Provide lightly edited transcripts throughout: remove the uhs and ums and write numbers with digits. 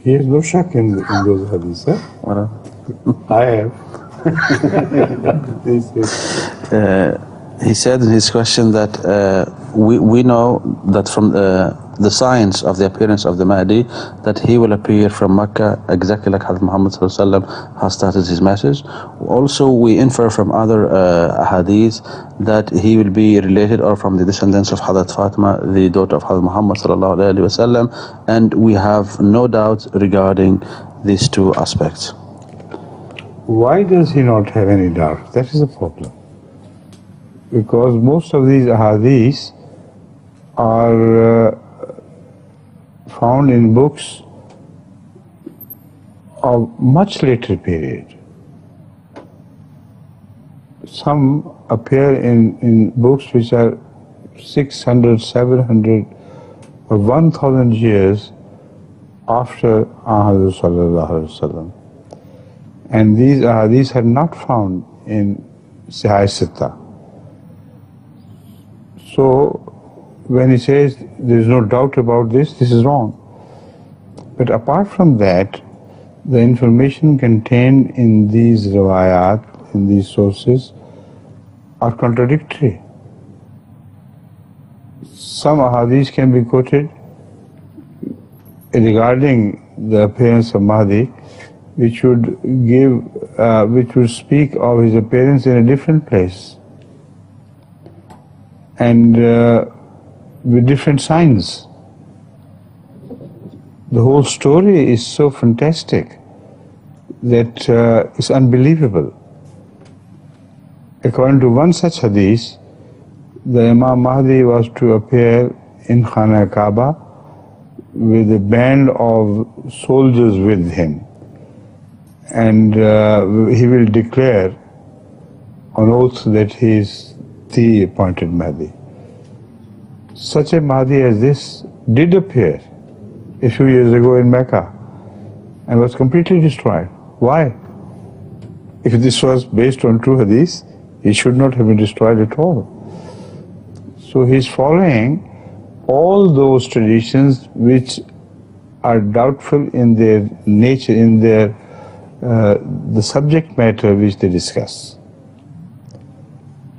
he has no shak in those hadiths. I have. He said in his question that we know that from the signs of the appearance of the Mahdi that he will appear from Mecca exactly like Hadith Muhammad has started his message. Also we infer from other hadith that he will be related or from the descendants of Hadith Fatima, the daughter of Hadith Muhammad and we have no doubt regarding these two aspects. Why does he not have any doubt? That is the problem. Because most of these ahadith are found in books of much later period. Some appear in books which are 600, 700 or 1000 years after Ahadith sallallahu alaihi wasallam. And these ahadith are not found in Sahih Sitta. So when he says there is no doubt about this is wrong. But apart from that, the information contained in these riwayat, in these sources, are contradictory. Some ahadith can be quoted regarding the appearance of Mahdi, which would speak of his appearance in a different place and with different signs. The whole story is so fantastic that it's unbelievable. According to one such hadith, the Imam Mahdi was to appear in Khana Kaaba with a band of soldiers with him, and he will declare on oath that he is the appointed Mahdi. Such a Mahdi as this did appear a few years ago in Mecca and was completely destroyed. Why? If this was based on true hadith, he should not have been destroyed at all. So he is following all those traditions which are doubtful in their nature, in their the subject matter which they discuss.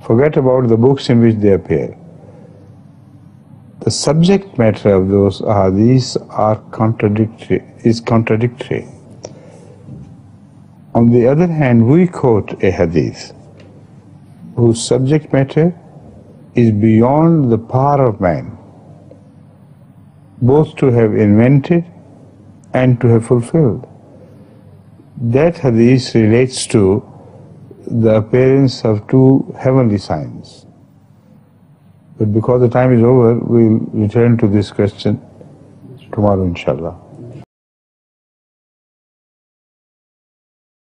Forget about the books in which they appear. The subject matter of those ahadith is contradictory. On the other hand, we quote a hadith whose subject matter is beyond the power of man, both to have invented and to have fulfilled. That hadith relates to the appearance of two heavenly signs. But because the time is over, we'll return to this question tomorrow, inshallah.